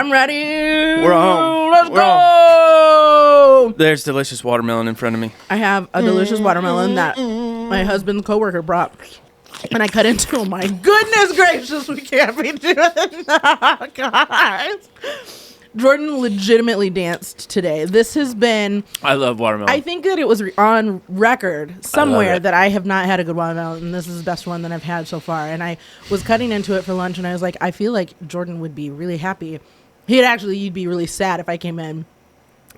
I'm ready. We're home. Let's We're go. There's delicious watermelon in front of me. I have a delicious watermelon that my husband's coworker brought. And I cut into him. My goodness gracious, we can't be doing that, guys. Jordan legitimately danced today. This has been... I love watermelon. I think that it was on record somewhere that I have not had a good watermelon, and this is the best one that I've had so far. And I was cutting into it for lunch, and I was like, I feel like Jordan would be really happy. You'd be really sad if I came in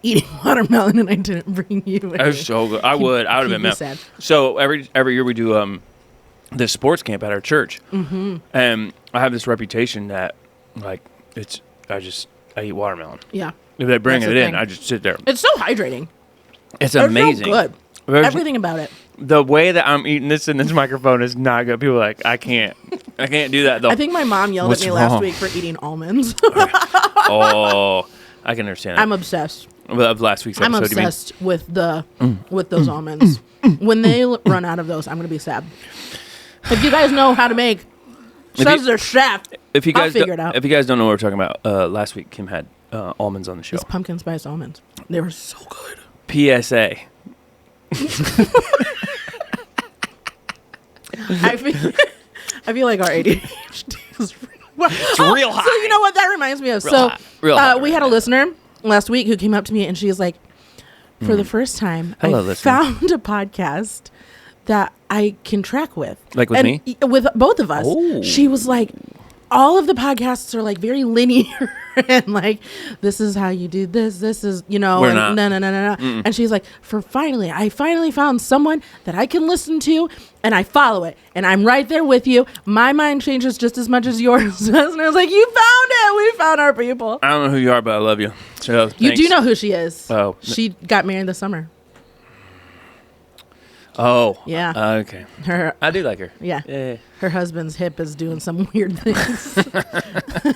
eating watermelon and I didn't bring you any. That was so good. I would have been mad. Sad. So every year we do this sports camp at our church. Mm-hmm. And I have this reputation that, like, I eat watermelon. Yeah. If they bring That's it the in, thing. I just sit there. It's so hydrating. It's amazing. So good. Everything about it. The way that I'm eating this in this microphone is not good. People are like, I can't do that though. I think my mom yelled What's at me wrong? last week for eating almonds. Oh, I can understand that. I'm obsessed. Of last week's episode, I'm obsessed with those almonds. When they run out of those, I'm going to be sad. If you guys know how to make Cesar chef, I'll figure it out. If you guys don't know what we're talking about, last week Kim had almonds on the show. These pumpkin spice almonds. They were so good. PSA. I feel like our ADHD is real high. So you know what that reminds me of? Real high we had a listener last week who came up to me and she was like, for the first time, Hello, I listener. found a podcast that I can track with. Like with me? With both of us. Oh. She was like, all of the podcasts are like very linear and like, this is how you do this. This is, We're not. no. Mm-mm. And she's like, I finally found someone that I can listen to and I follow it and I'm right there with you. My mind changes just as much as yours does. And I was like, you found it. We found our people. I don't know who you are, but I love you. So You thanks. do know who she is. Oh. She got married this summer. Oh. Yeah. Okay. Her I do like her. Yeah. Yeah. Her husband's hip is doing some weird things.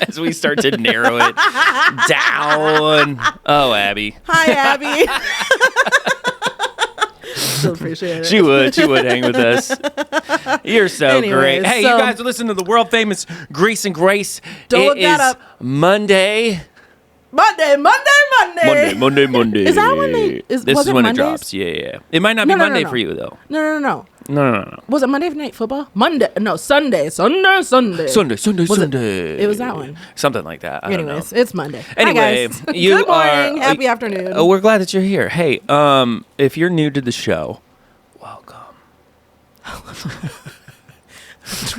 As we start to narrow it down. Oh, Abby. Hi, Abby. Still appreciate it. She would hang with us. You're so Anyways, great. Hey, so- you guys are listening to the world famous Grease and Grace. Don't It look that is up. Monday. Monday. Monday. Is that when they? This was is it when Mondays? it drops. Yeah. It might not be No. Monday for you though. No. No. Was it Monday Night Football? Sunday. Sunday. It was that one. Something like that. I don't know. Anyways, it's Monday. Anyway, Hi guys. you Good morning. are- Happy afternoon. Oh, we're glad that you're here. Hey, if you're new to the show, welcome.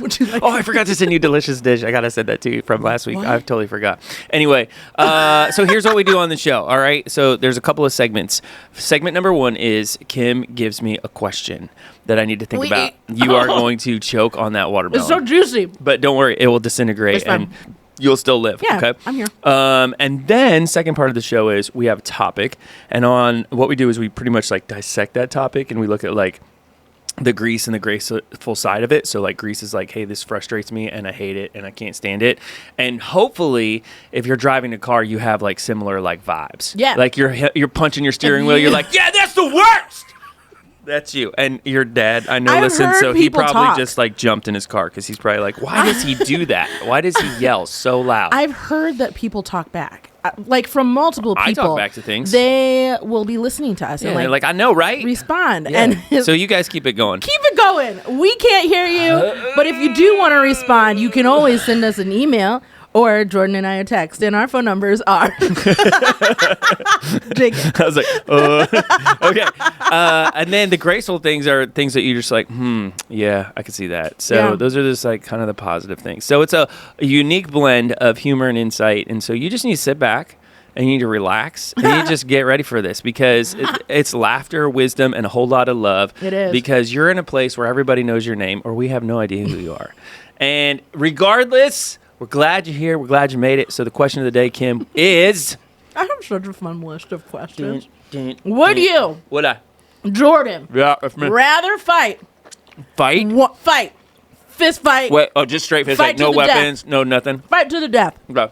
Would you like? Oh, I forgot to send you delicious dish. I gotta send that to you from last week. What? I totally forgot. Anyway, so here's what we do on the show. All right. So there's a couple of segments. Segment number 1 is Kim gives me a question that I need to think about. You are going to choke on that watermelon. It's so juicy. But don't worry, it will disintegrate It's fine. and you'll still live. Yeah, Okay. I'm here. And then second part of the show is we have a topic, and on what we do is we pretty much like dissect that topic and we look at like the grease and the graceful side of it. So like grease is like, hey, this frustrates me and I hate it and I can't stand it. And hopefully if you're driving a car, you have like similar like vibes. Yeah. Like you're punching your steering wheel. You're like, yeah, that's the worst. That's you. And your dad, I know, I've listen, heard so he people probably talk. just like jumped in his car because he's probably like, why does he do that? Why does he yell so loud? I've heard that people talk back, like from multiple people. I talk back to things. They will be listening to us Yeah, and they're like, I know, right? respond. Yeah. And So you guys keep it going. keep it going. We can't hear you, but if you do want to respond, you can always send us an email or Jordan and I a text, and our phone numbers are. Jake. I was like, okay. And then the graceful things are things that you're just like, yeah, I can see that. So Yeah. those are just like kind of the positive things. So it's a unique blend of humor and insight. And so you just need to sit back and you need to relax and you just get ready for this because it's laughter, wisdom, and a whole lot of love. It is. Because you're in a place where everybody knows your name or we have no idea who you are. And regardless, we're glad you're here. We're glad you made it. So the question of the day, Kim, is... I have such a fun list of questions. Would Would you, Would I? Jordan, Yeah, that's me. rather fight, fist fight, Wait, just straight fist, Fight like to no the weapons, no nothing. fight to the death? Okay.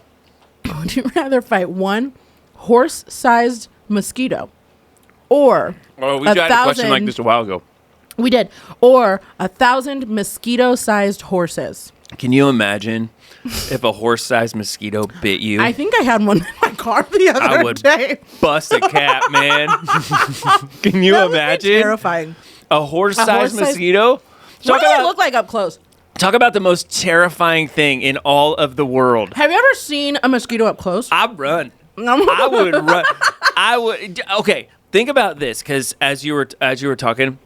Would you rather fight one horse-sized mosquito or Oh, we a got a question like 1,000 this a while ago. We did. Or 1,000 mosquito-sized horses? Can you imagine if a horse-sized mosquito bit you? I think I had one in my car the other I would day. bust a cap, man. Can you That would be imagine? terrifying. A horse-sized horse-sized- mosquito? What do they look like up close? Talk about the most terrifying thing in all of the world. Have you ever seen a mosquito up close? I'd run. I would run. I would. Okay, think about this, because as you were talking,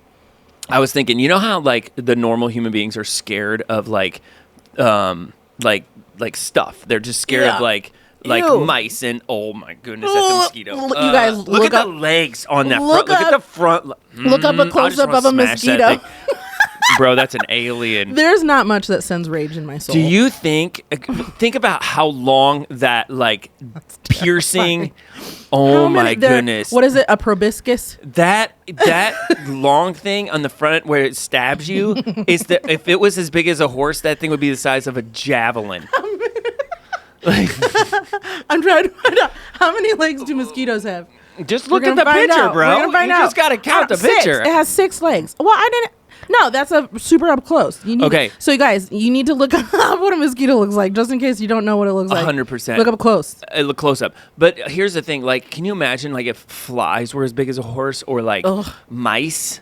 I was thinking. You know how like the normal human beings are scared of like stuff. They're just scared of like Ew. mice and oh my goodness, that's a mosquito. You guys look at up- the legs on that. look Look at the front. Look up a I just close-up wanna of a smash that mosquito. thing. Bro, that's an alien. There's not much that sends rage in my soul. Do you think about how long that like piercing? Oh my goodness! What is it? A proboscis? That long thing on the front where it stabs you is that if it was as big as a horse, that thing would be the size of a javelin. Like, I'm trying to find out how many legs do mosquitoes have. just look at the picture, bro. We're gonna find You out. just gotta count the Six. picture. It has 6 legs. Well, I didn't. No, that's a super up close. You need Okay. So you guys, you need to look up what a mosquito looks like, just in case you don't know what it looks like. 100%. Look up close. Look close up. But here's the thing: like, can you imagine like if flies were as big as a horse, or like mice,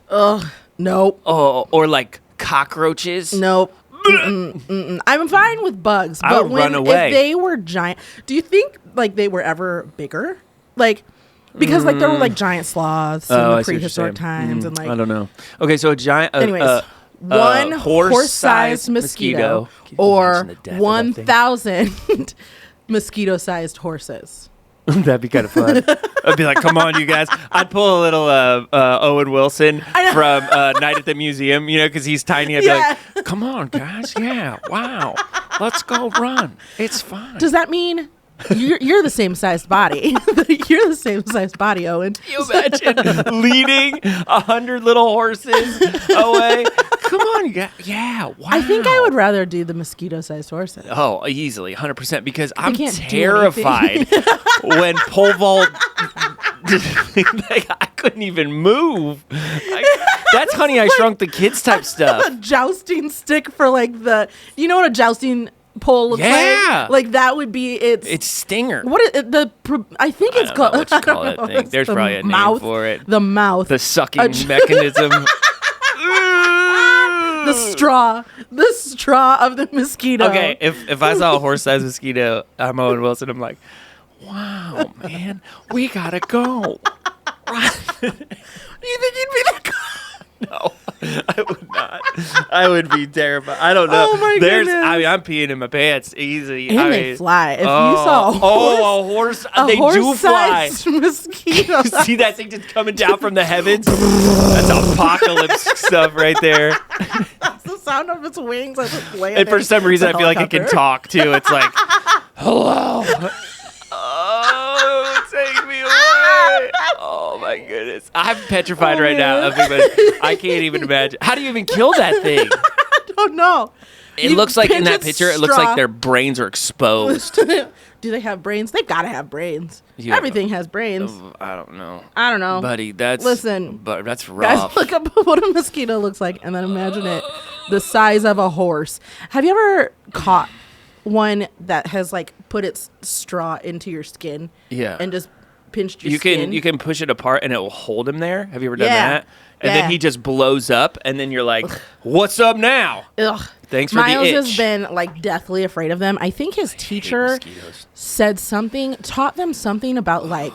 Nope. or like cockroaches? Nope. I'm fine with bugs, I but would run away. if they were giant, do you think like they were ever bigger? Like, because like there were like giant sloths in I the see what you're prehistoric saying. times, and like I don't know. Okay, so a giant. Anyways, one horse-sized mosquito or Can you imagine the death of that thing? 1,000 mosquito-sized horses. That'd be kind of fun. I'd be like, come on, you guys. I'd pull a little Owen Wilson from Night at the Museum, you know, because he's tiny. I'd be like, come on, guys. Yeah, wow. Let's go run. It's fine. Does that mean you're the same sized body? You're the same sized body, Owen. Can you imagine leading 100 little horses away? Come on, you guys. Yeah, wow. I think I would rather do the mosquito-sized horses. Oh, easily, 100%, because I'm can't do terrified when pole vault. Like, I couldn't even move. That's Honey, I Shrunk the Kids type stuff. A jousting stick for like you know what a jousting pole looks Yeah. like? Like that would be It's Stinger. what is it, I think it's I don't know called. what you call I that don't know, thing. it's There's the probably a name mouth, for it. The mouth. The sucking mechanism. The straw of the mosquito. Okay, if I saw a horse-sized mosquito, I'm Owen Wilson. I'm like, wow, man, we gotta go. You think you'd be that guy? No, I would not. I would be terrified. I don't know. Oh my goodness. I mean, I'm peeing in my pants easy. And I they mean, fly. If you saw a horse, they do fly. horse-sized mosquito. See that thing just coming down from the heavens? That's apocalypse stuff right there. That's the sound of its wings as it's landing. And for some reason, I feel like it can Helicopter. talk too. It's like, hello. Oh, take me away. Oh my goodness. I'm petrified right now. I can't even imagine. How do you even kill that thing? I don't know. It You looks like in pinch that its picture, it looks straw. like their brains are exposed. Do they have brains? They've got to have brains. Yeah. Everything has brains. I don't know. I don't know. Buddy, that's Listen, but that's Guys, rough. look up what a mosquito looks like and then imagine it the size of a horse. Have you ever caught one that has like put its straw into your skin? Yeah. And just pinched your You skin? can push it apart and it will hold him there. Have you ever done Yeah. that? And Yeah. then he just blows up and then you're like, "What's up now?" Ugh. Thanks for Miles the itch. has been like deathly afraid of them. I think his teacher mosquitoes. taught them something about like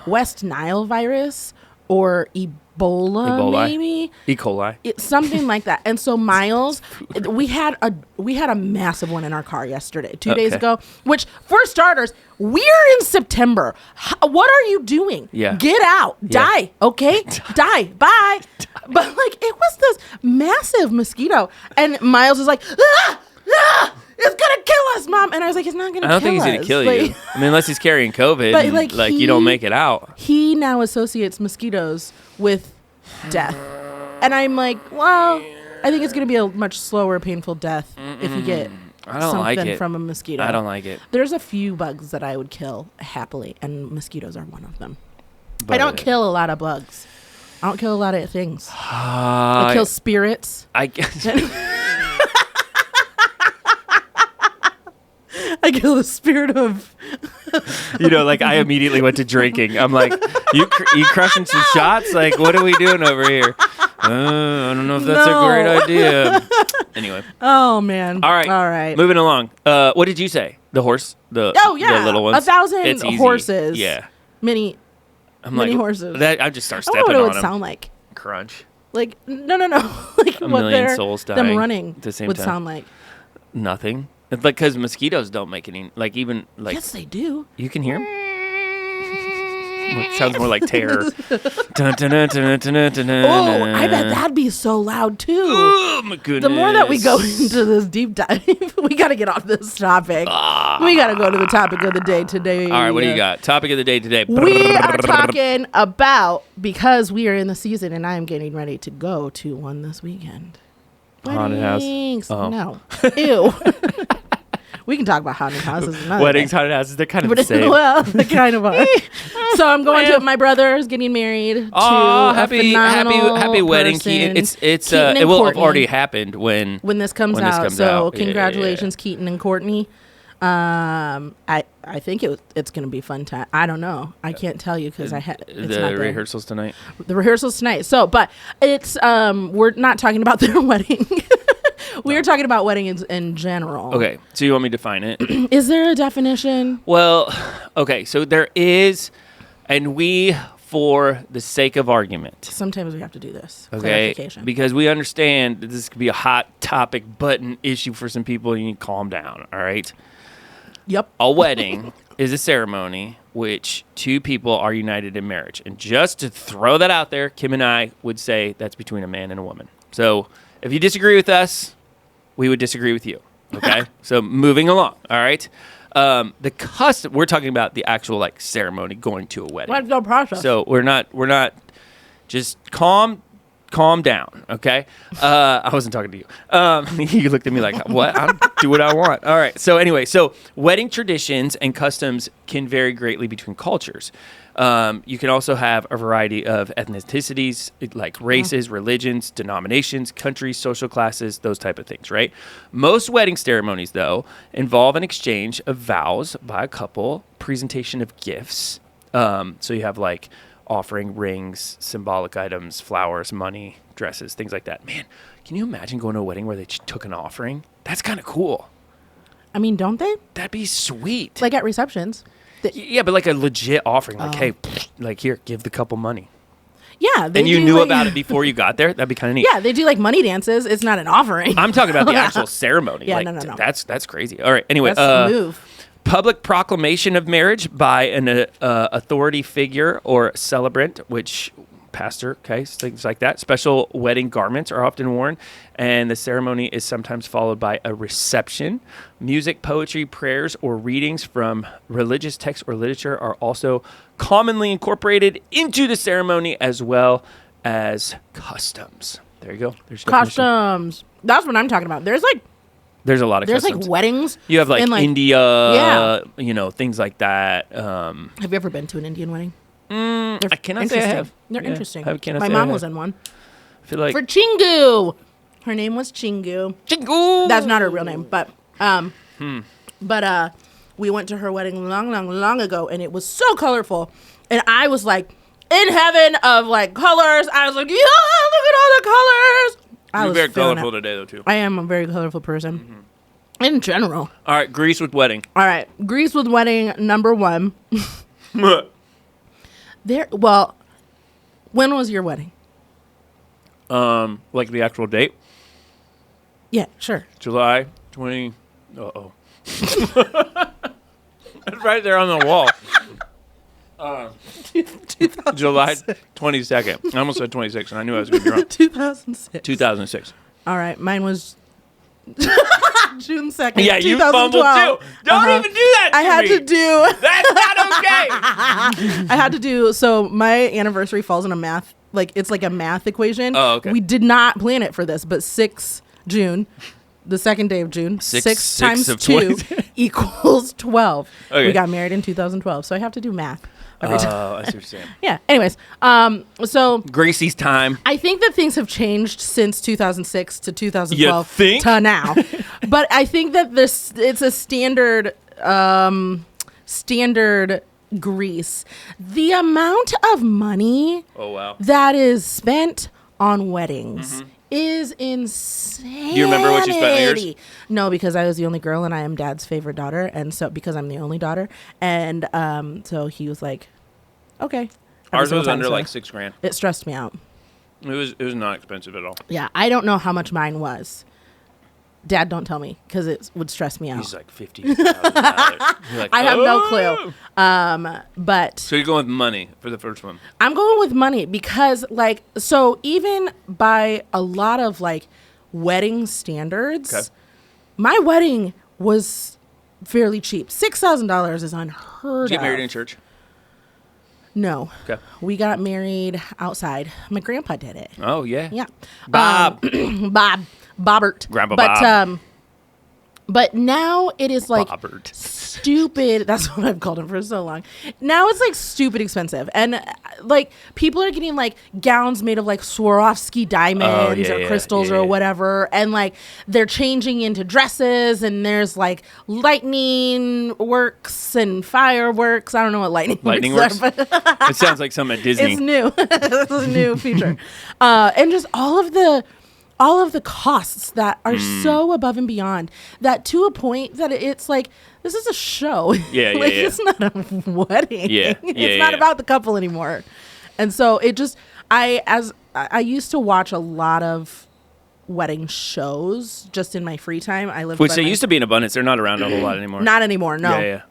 West Nile virus or Ebola. Maybe. E. coli. Something like that. And so Miles, we had a massive one in our car yesterday, 2 days Okay. ago, which for starters, we're in September. What are you doing? Yeah. Get out. Yeah. Die. Okay? Die. Bye. But like it was this massive mosquito. And Miles is like, it's gonna kill us, Mom. And I was like, it's not gonna kill us. I don't think he's gonna kill you. I mean, unless he's carrying COVID, But, and, like, you don't make it out. He now associates mosquitoes with death. And I'm like, well, I think it's going to be a much slower, painful death if you get I don't like something it. from a mosquito. I don't like it. There's a few bugs that I would kill happily, and mosquitoes are one of them. But I don't kill a lot of bugs. I don't kill a lot of things. I kill spirits. I guess. I kill the spirit of. Like I immediately went to drinking. I'm like, you crushing some shots? Like, what are we doing over here? I don't know if that's a great idea. Anyway. Oh man. All right. Moving along. What did you say? The horse? The little ones? 1,000 horses. Yeah. Mini horses. I just start I stepping wonder on what it them. would sound like. Crunch. Like no. Like A what million souls dying them running at the same would time. sound like. Nothing. It's like because mosquitoes don't make any. Like even like. Yes, they do. You can hear them. It sounds more like terror. Oh, I bet that'd be so loud too. Oh my goodness. The more that we go into this deep dive, we got to get off this topic. We got to go to the topic of the day today. All right, what do you got? Topic of the day today. We are talking about, because we are in the season and I am getting ready to go to one this weekend. Haunted house. Oh. No. Ew. We can talk about haunted houses. Weddings, haunted houses, they're kind of the same. Well, they kind of are. So I'm going to, my brother's getting married to happy wedding, person. Keaton. Keaton it will Courtney. have already happened when this comes out. So congratulations, Keaton and Courtney. I think it's going to be a fun time. I don't know. I can't tell you because the rehearsals tonight. The rehearsals tonight. So, but it's we're not talking about their wedding. We are talking about weddings in general. Okay, so you want me to define it? Is there a definition? Well, okay, so there is, and we, for the sake of argument. Sometimes we have to do this. Okay, clarification. because we understand that this could be a hot topic button issue for some people. You need to calm down, all right? Yep. A wedding is a ceremony which two people are united in marriage. And just to throw that out there, Kim and I would say that's between a man and a woman. So if you disagree with us, we would disagree with you. Okay? So moving along, all right? The custom, we're talking about the actual like ceremony going to a wedding. What's the process? So we're not just calm down, okay? I wasn't talking to you. You looked at me like, what? I'll do what I want. All right. So anyway, wedding traditions and customs can vary greatly between cultures. You can also have a variety of ethnicities, like races, religions, denominations, countries, social classes, those type of things, right? Most wedding ceremonies, though, involve an exchange of vows by a couple, presentation of gifts. So you have like offering rings, symbolic items, flowers, money, dresses, things like that. Man, can you imagine going to a wedding where they took an offering? That's kind of cool. I mean, don't they? That'd be sweet. Like at receptions. Yeah, but like a legit offering. Like, hey, like here, give the couple money. Yeah. And you knew about it before you got there? That'd be kind of neat. Yeah, they do like money dances. It's not an offering. I'm talking about the actual ceremony. Yeah, like, no. That's crazy. All right, anyway. That's the move. Public proclamation of marriage by an authority figure or celebrant, which pastor, okay, things like that. Special wedding garments are often worn, and the ceremony is sometimes followed by a reception. Music, poetry, prayers, or readings from religious texts or literature are also commonly incorporated into the ceremony, as well as customs. There you go. There's customs. That's what I'm talking about. There's a lot of customs. Like weddings. You have like India, things like that. Have you ever been to an Indian wedding? I cannot say I have. They're interesting. My mom was in one. I feel like for Chingu. Her name was Chingu. Chingu. That's not her real name, but we went to her wedding long ago, and it was so colorful, and I was like in heaven of like colors. I was like, yeah, look at all the colors. You're very colorful today, though, too. I am a very colorful person in general. All right, Greece with wedding. All right, Greece with wedding number 1. Well, when was your wedding? Like the actual date? Yeah, sure. July 20. That's right there on the wall. July 22nd. I almost said 26, and I knew I was going to be wrong. 2006. 2006. All right, mine was June 2nd. Yeah, you fumbled too. Don't even do that to I had me. to do. That's not okay. I had to do. So my anniversary falls in a math, like it's like a math equation. Oh, okay. We did not plan it for this, but 6 June, the second day of June, 6 times 2 equals 12. Okay. We got married in 2012, so I have to do math every time. Oh, I see what you're saying. Yeah. Anyways, so Gracie's time. I think that things have changed since 2006 to 2012 You think? to now. But I think that it's a standard standard grease. The amount of money that is spent on weddings is insane. Do you remember what you spent on yours? No, because I was the only girl and I am Dad's favorite daughter, and so because I'm the only daughter, and so he was like, okay. Ours was under like $6,000. It stressed me out. It was not expensive at all. Yeah, I don't know how much mine was. Dad, don't tell me, because it would stress me out. He's like $50,000. Like, I have no clue. But so you're going with money for the first one? I'm going with money because, like, so even by a lot of like wedding standards, my wedding was fairly cheap. $6,000 is unheard of. Did you get married in church? No. Okay. We got married outside. My grandpa did it. Oh yeah. Yeah. Bob. Bobbert. Grandpa but, Bob. But now it is like Bobbert. stupid. That's what I've called him for so long. Now it's like stupid expensive. And like people are getting like gowns made of like Swarovski diamonds or crystals or whatever. And like they're changing into dresses and there's like lightning works and fireworks. I don't know what lightning works. Are, but it sounds like something at Disney. It's new. It's a new feature. And just all of the costs that are so above and beyond that to a point that it's like, this is a show. Like, it's not a wedding. It's not about the couple anymore. And so it just, I used to watch a lot of wedding shows just in my free time. Which they used to be in abundance. They're not around a whole lot anymore. Not anymore, no. Yeah.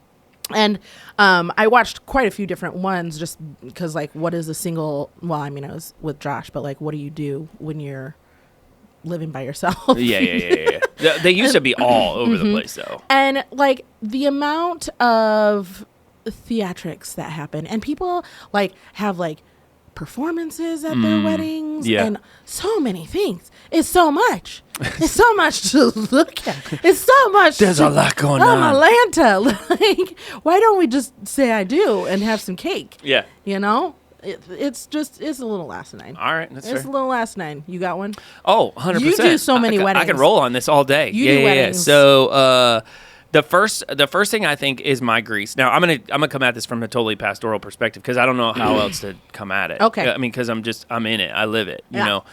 And I watched quite a few different ones just because, like, what is a single, well, I mean, I was with Josh, but like, what do you do when you're living by yourself? Yeah. They used to be all over the place though. And like the amount of theatrics that happen, and people like have like performances at their weddings and so many things. It's so much. It's so much to look at. It's so much. There's a lot going on. Atlanta. Like, why don't we just say I do and have some cake? Yeah. You know? It's a little asinine. All right, that's fair. It's a little asinine. You got one? Oh, 100%. You do so many weddings. I can roll on this all day. You do weddings. So the first thing I think is my grease. Now I'm gonna come at this from a totally pastoral perspective because I don't know how else to come at it. Okay. I mean, because I'm in it. I live it. You know.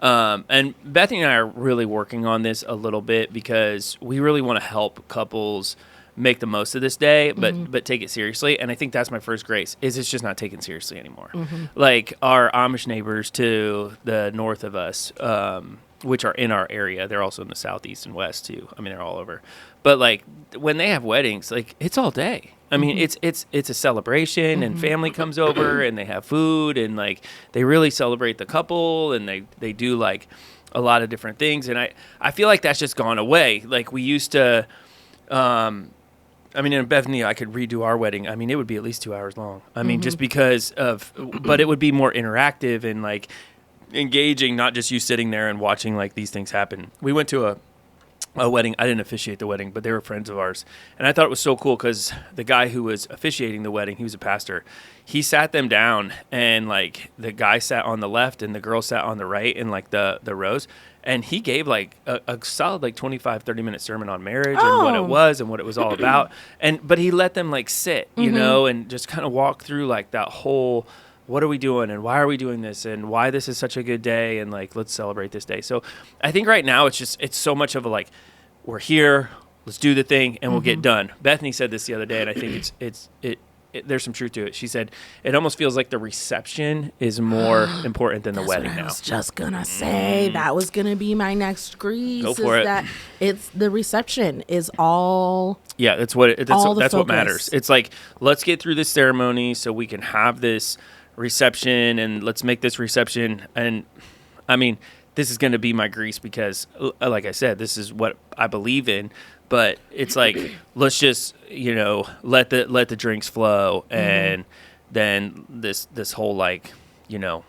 And Bethany and I are really working on this a little bit because we really want to help couples make the most of this day, but take it seriously. And I think that's my first grace, is it's just not taken seriously anymore. Like our Amish neighbors to the north of us, which are in our area, they're also in the southeast and west too. I mean, they're all over. But like when they have weddings, like it's all day. I mean, it's a celebration and family comes over and they have food and like they really celebrate the couple and they do like a lot of different things. And I feel like that's just gone away. Like we used to, I mean, in Bethany, I could redo our wedding. I mean, it would be at least 2 hours long. I mean, just because but it would be more interactive and like engaging, not just you sitting there and watching like these things happen. We went to a wedding. I didn't officiate the wedding, but they were friends of ours. And I thought it was so cool because the guy who was officiating the wedding, he was a pastor. He sat them down and like the guy sat on the left and the girl sat on the right in like the rows. And he gave like a solid like 25, 30-minute sermon on marriage and what it was and what it was all about. But he let them like sit, you know, and just kind of walk through like that whole, what are we doing and why are we doing this and why this is such a good day and like let's celebrate this day. So I think right now it's so much of a like, we're here, let's do the thing and we'll get done. Bethany said this the other day and I think there's some truth to it. She said it almost feels like the reception is more important than the wedding now. I was just gonna say that was gonna be my next grease. Go for it. That it's the reception is all. Yeah, that's what matters. It's like, let's get through this ceremony so we can have this reception and let's make this reception. And I mean, this is going to be my grease because, like I said, this is what I believe in. But it's like, let's just, you know, let the drinks flow, and then this whole like, you know,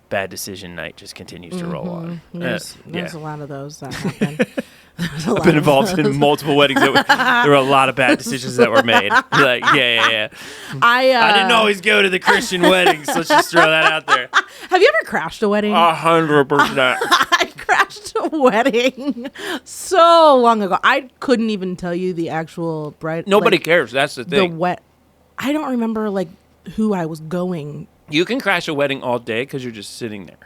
bad decision night just continues to roll on. There's a lot of those that happen. I've been involved in multiple weddings. There were a lot of bad decisions that were made. Like, yeah. I didn't always go to the Christian weddings. Let's just throw that out there. Have you ever crashed a wedding? 100%. I crashed a wedding so long ago. I couldn't even tell you the actual bride. Nobody cares. That's the thing. I don't remember like who I was going. You can crash a wedding all day because you're just sitting there.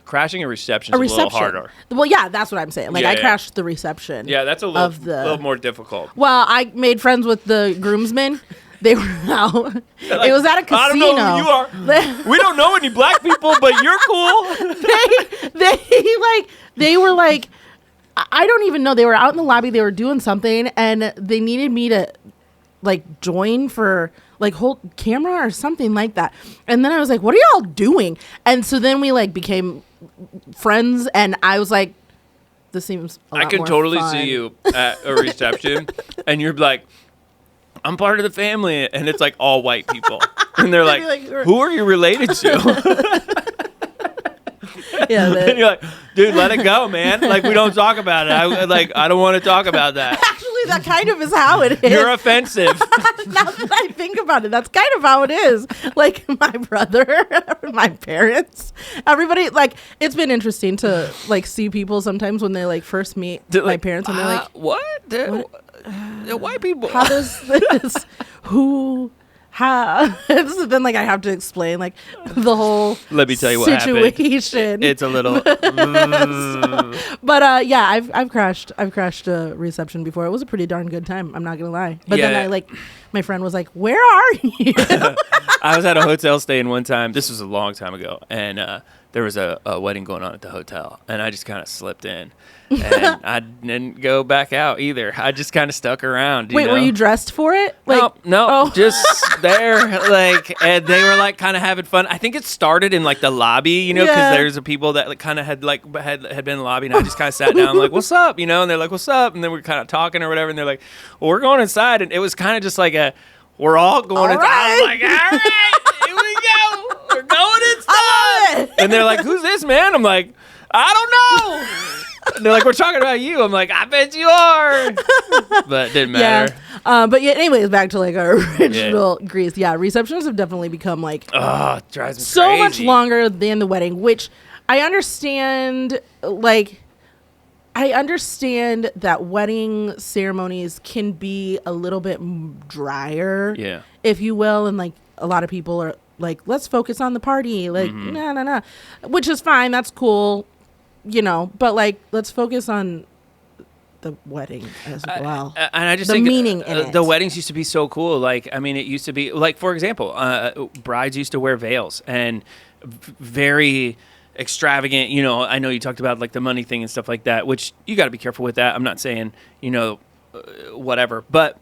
Crashing a reception is a little harder. Well, yeah, that's what I'm saying. Like, Yeah, I yeah. crashed the reception. Yeah, that's a little more difficult. Well, I made friends with the groomsmen. They were out. Like, it was at a casino. I don't know who you are. We don't know any black people, but you're cool. they were like, I don't even know. They were out in the lobby. They were doing something, and they needed me to like join for like hold camera or something like that. And then I was like, what are y'all doing? And so then we like became friends, and I was like, this seems a lot I can more totally fun. see you at a reception and you're like, I'm part of the family, and it's like all white people. And they're like, who are you related to? Yeah, And you're like, dude, let it go, man. Like, we don't talk about it. I don't want to talk about that. actually that kind of is how it is. You're offensive. Now that I think about it, that's kind of how it is. Like my brother, my parents, everybody. Like, it's been interesting to like see people sometimes when they like first meet my parents, and they're like, what? The white people. how does this? Who? How? So then, like, I have to explain like the whole. Let me tell you what situation. happened. It's a little. But yeah, I've crashed a reception before. It was a pretty darn good time. I'm not gonna lie. But Yeah. then my friend was like, "Where are you?" I was at a hotel staying one time. This was a long time ago, and there was a wedding going on at the hotel, and I just kind of slipped in, and I didn't go back out either. I just kind of stuck around. Wait, were you dressed for it? Like, no, just there, like, and they were like kind of having fun. I think it started in like the lobby, because Yeah. there's a people that like kind of had been in the lobby, and I just kind of sat down, like, what's up, and they're like, what's up, and then we're kind of talking or whatever, and they're like, well, we're going inside, and it was kind of just like we're all going inside. I was like, all right, here we go. We're going inside. And they're like, who's this, man? I'm like, I don't know. And they're like, we're talking about you. I'm like, I bet you are. But it didn't matter. Yeah. But yeah, anyways, back to like our original Greece. Yeah, receptions have definitely become like Oh, it drives me so crazy. much longer than the wedding, which I understand. Like, I understand that wedding ceremonies can be a little bit drier, Yeah. if you will, and like a lot of people are like, let's focus on the party, like, no, which is fine, that's cool, but like, let's focus on the wedding as well. And I just the think meaning in it. the weddings used to be so cool. Like, I mean, it used to be like, for example, brides used to wear veils and very extravagant. I know you talked about like the money thing and stuff like that, which you got to be careful with that. I'm not saying, whatever, but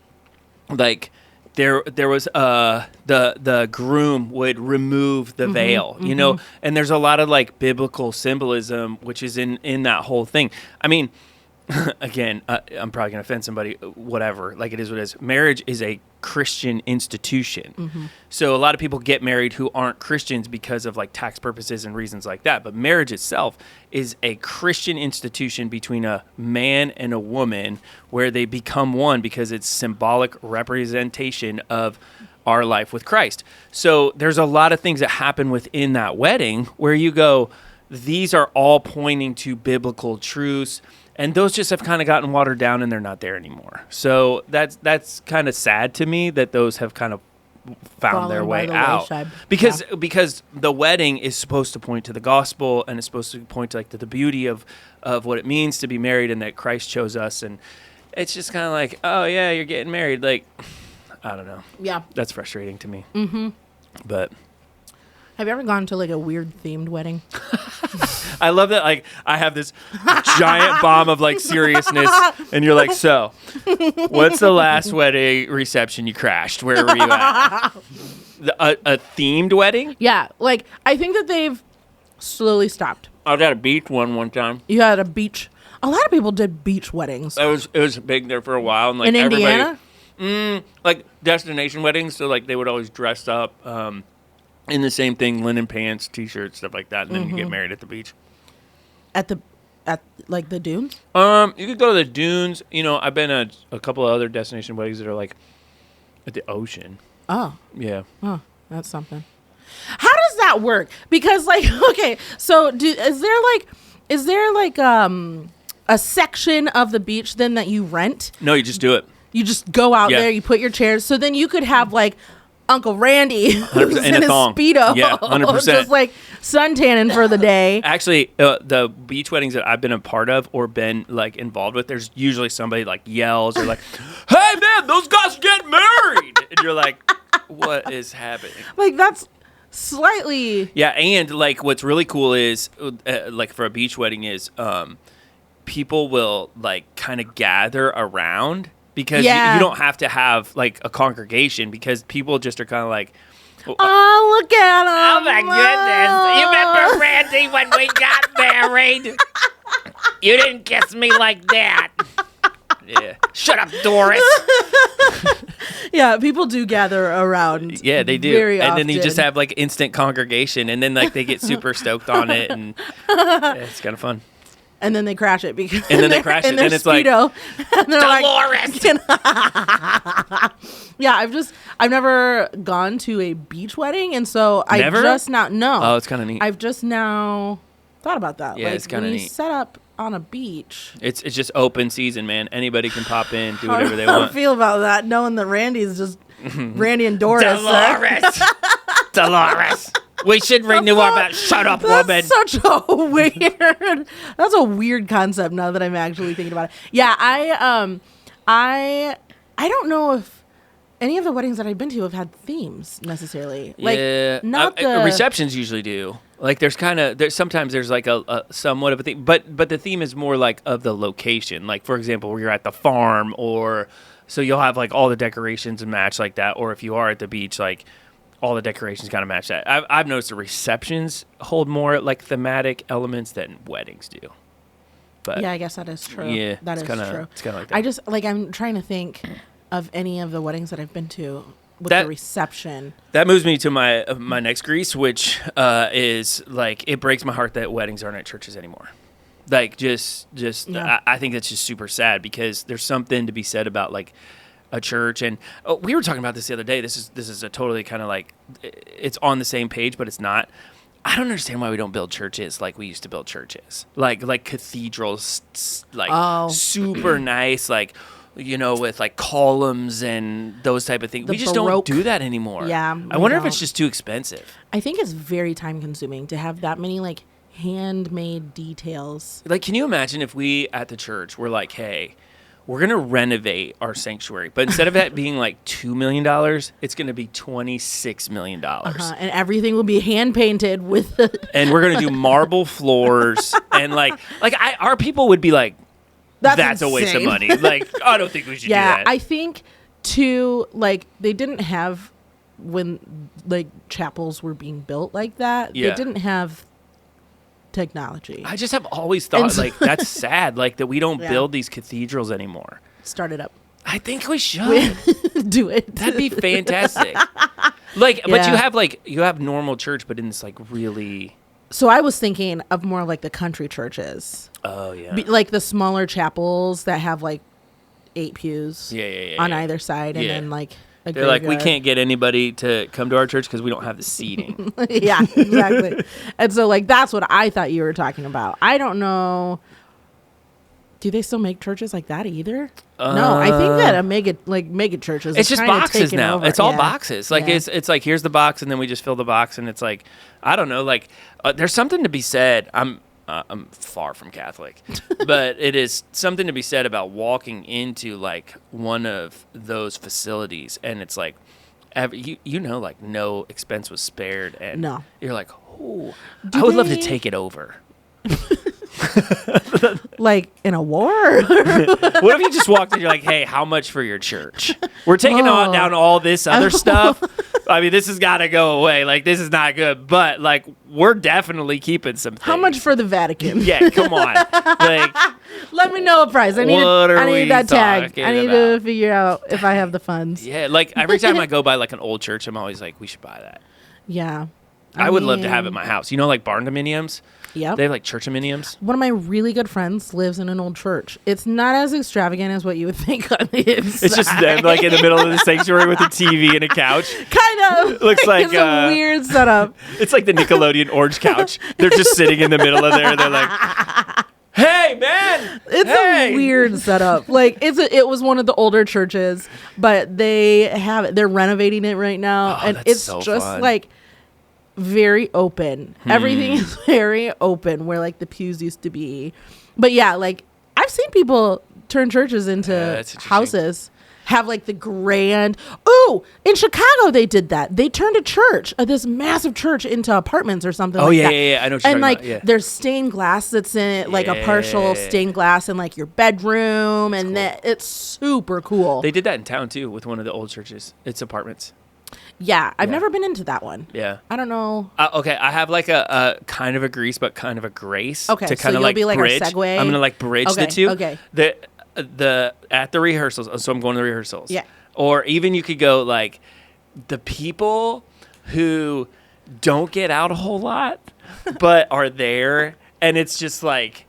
like there was the groom would remove the veil, and there's a lot of like biblical symbolism which is in that whole thing. I mean, again, I'm probably gonna offend somebody, whatever, like it is what it is. Marriage is a Christian institution. So a lot of people get married who aren't Christians because of like tax purposes and reasons like that, but marriage itself is a Christian institution between a man and a woman where they become one because it's symbolic representation of our life with Christ. So there's a lot of things that happen within that wedding where you go, these are all pointing to biblical truths. And those just have kind of gotten watered down and they're not there anymore. So that's kind of sad to me that those have kind of found their way out. Because the wedding is supposed to point to the gospel and it's supposed to point to like to the beauty of what it means to be married and that Christ chose us. And it's just kind of like, oh yeah, you're getting married. Like, I don't know. Yeah. That's frustrating to me. Mm-hmm. But have you ever gone to like a weird themed wedding? I love that. Like, I have this giant bomb of like seriousness, and you're like, so, what's the last wedding reception you crashed? Where were you at? A themed wedding? Yeah, like I think that they've slowly stopped. I was at a beach one time. You had a beach. A lot of people did beach weddings. It was big there for a while, and like in Indiana, like destination weddings. So like they would always dress up. In the same thing, linen pants, t-shirts, stuff like that, and then you get married at the beach. At like the dunes? You could go to the dunes. I've been at a couple of other destination weddings that are like at the ocean. Oh. Yeah. Oh, that's something. How does that work? Because like, okay, so is there like Is there like a section of the beach then that you rent? No, you just do it. You just go out there, you put your chairs. So then you could have like Uncle Randy who's in a his thong. Speedo. Yeah, 100%. Just like suntanning for the day. Actually, the beach weddings that I've been a part of or been like involved with, there's usually somebody like yells or like, "Hey man, those guys are getting married," and you're like, "What is happening?" Like that's slightly. Yeah, and like what's really cool is like for a beach wedding is people will like kind of gather around because you don't have to have like a congregation because people just are kind of like. Oh, look at him. Oh, my goodness. You remember, Randy, when we got married? You didn't kiss me like that. Yeah. Shut up, Doris. Yeah, people do gather around. Yeah, they do. Very and often. then you just have, like, instant congregation, and then, like, they get super stoked on it, and it's kind of fun. And then they crash it because and then they crash it, and it's Speedo, like, and they're Dolores! Yeah, I've never gone to a beach wedding, and so I just now no. Oh, it's kind of neat. I've just now thought about that. Yeah, like, it's kind of when neat. you set up on a beach. It's just open season, man. Anybody can pop in, do whatever they How do want. I feel about that, knowing that Randy's just Randy and Doris. Dolores! Dolores! We should renew our shut up, woman. That's such a weird. That's a weird concept. Now that I'm actually thinking about it. Yeah, I don't know if any of the weddings that I've been to have had themes necessarily. Like, yeah, not the receptions usually do. Like there's sometimes there's like a somewhat of a theme, but the theme is more like of the location. Like for example, where you're at the farm, or so you'll have like all the decorations and match like that. Or if you are at the beach, like. All the decorations kind of match that. I've noticed the receptions hold more like thematic elements than weddings do. But yeah, I guess that is true. Yeah, that is true. It's kind of like that. I'm trying to think of any of the weddings that I've been to with the reception. That moves me to my next grease, which is like it breaks my heart that weddings aren't at churches anymore. Like just Yeah. I think that's just super sad because there's something to be said about like. A church, and we were talking about this the other day. This is a totally kind of like it's on the same page, but it's not. I don't understand why we don't build churches like we used to build churches, like cathedrals, like super nice, like with like columns and those type of things. We just Baroque. don't do that anymore. Yeah, I wonder if it's just too expensive. I think it's very time consuming to have that many like handmade details. Like, can you imagine if we at the church were like, hey. We're going to renovate our sanctuary, but instead of that being like $2 million, it's going to be $26 million. And everything will be hand painted with and we're going to do marble floors. And our people would be like, that's a waste of money. Like, I don't think we should do that. I think too, like they didn't have when like chapels were being built like that. Yeah. They didn't have technology. I just have always thought like that's sad, like that we don't build these cathedrals anymore. Start it up. I think we should do it. That'd be fantastic. Like, but you have normal church, but in this like really. So I was thinking of more like the country churches. Oh yeah. Like the smaller chapels that have like 8 pews. On either side, and then like. They're like, we can't get anybody to come to our church because we don't have the seating. Yeah, exactly. And so, like, that's what I thought you were talking about. I don't know. Do they still make churches like that either? No, I think that mega churches. It's just boxes now. Over. It's all boxes. Like it's like here's the box, and then we just fill the box, and it's like I don't know. Like there's something to be said. I'm far from Catholic, but it is something to be said about walking into like one of those facilities, and it's like, like no expense was spared, and you're like, oh, I would love to take it over. Like in a war? What if you just walked in, you're like, hey, how much for your church? We're taking down all this other stuff. I mean, this has got to go away. Like, this is not good. But, like, we're definitely keeping some things. How much for the Vatican? Yeah, come on. Like, let me know a price. I need that tag. I need to figure out if I have the funds. Yeah, like, every time I go by, like, an old church, I'm always like, we should buy that. Yeah. I would love to have at my house. You know, like barn dominiums? Yep. They have like church dominiums. One of my really good friends lives in an old church. It's not as extravagant as what you would think on the inside. It's just them like in the middle of the sanctuary with a TV and a couch. Kind of. Looks like it's a weird setup. It's like the Nickelodeon orange couch. They're just sitting in the middle of there. They're like, hey, man. It's a weird setup. Like it was one of the older churches, but they're renovating it right now. And it's so just fun. Like very open. Everything is very open where like the pews used to be. But yeah, like I've seen people turn churches into houses. Have like the grand. Oh, in Chicago they did that. They turned a church, this massive church, into apartments or something. Oh, like that. Yeah. I know what you're and like about. Yeah. there's stained glass that's in it, like a partial stained glass in like your bedroom, and it's super cool. They did that in town too with one of the old churches. It's apartments. Yeah, I've never been into that one. Yeah, I don't know. Okay, I have like a kind of a grease, but kind of a grace. Okay, to kind so of you'll be like bridge. our segue. I'm gonna like bridge the two. Okay. The at the rehearsals. So I'm going to the rehearsals. Yeah. Or even you could go like the people who don't get out a whole lot, but are there, and it's just like,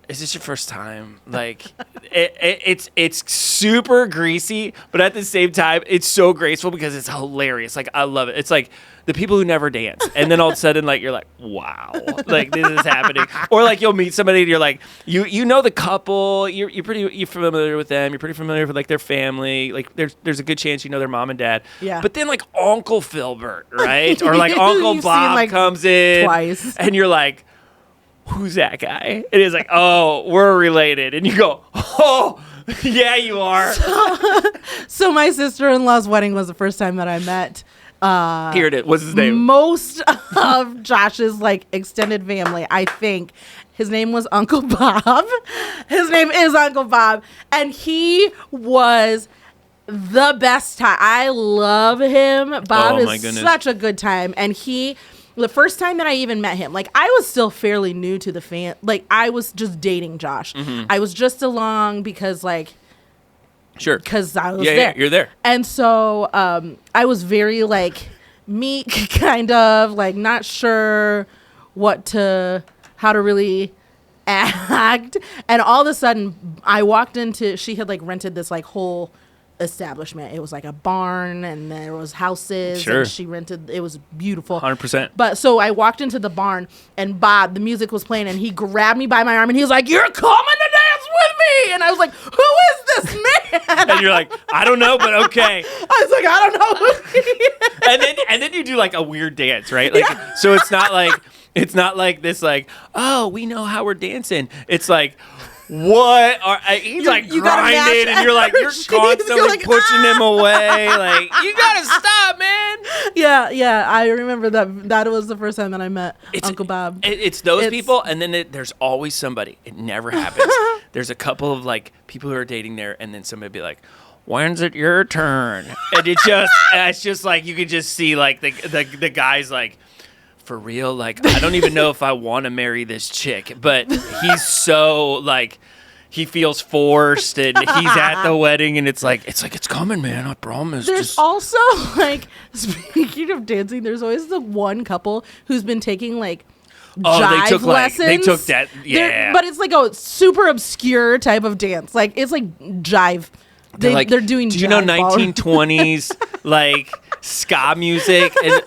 is this your first time? Like, it's super greasy, but at the same time, it's so graceful because it's hilarious. Like, I love it. It's like the people who never dance, and then all of a sudden, like, you're like, wow, like this is happening. Or like you'll meet somebody, and you're like, you know the couple, you're familiar with them, you're pretty familiar with like their family. Like, there's a good chance you know their mom and dad. Yeah. But then like Uncle Filbert, right, or like Uncle Bob like comes in twice, and you're like, who's that guy? And it's like, oh, we're related. And you go, oh, yeah, you are. So my sister-in-law's wedding was the first time that I met. Here it is. What's his name? Most of Josh's like extended family, I think. His name was Uncle Bob. His name is Uncle Bob. And he was the best time. I love him. Bob is such a good time. And the first time that I even met him, like I was still fairly new to the fan. Like I was just dating Josh. Mm-hmm. I was just along because like, sure, because I was there. Yeah, you're there. And so I was very like meek, kind of like not sure how to really act. And all of a sudden, I walked into. She had like rented this like whole establishment. It was like a barn, and there was houses. Sure. And she rented. It was beautiful. 100%. But so I walked into the barn, and Bob, the music was playing, and he grabbed me by my arm, and he was like, "You're coming to dance with me!" And I was like, "Who is this man?" And you're like, "I don't know, but okay." I was like, "I don't know who he is." And then you do like a weird dance, right? Like, yeah. So it's not like this, like, oh, we know how we're dancing. It's like, what are he's like grinding, and you're like, you're constantly like, pushing him away. Like, you gotta stop, man. Yeah. I remember that was the first time that I met Uncle Bob. It's those people, and then there's always somebody. It never happens. There's a couple of like people who are dating there, and then somebody be like, when's it your turn? And it's just like you could just see like the guys like, for real, like I don't even know if I want to marry this chick, but he's so like he feels forced, and he's at the wedding, and it's coming, man, I promise. There's also like, speaking of dancing, there's always the one couple who's been taking like jive lessons. They took that, yeah. But it's like a super obscure type of dance. Like it's like jive. They're doing. Do you know 1920s like ska music? And,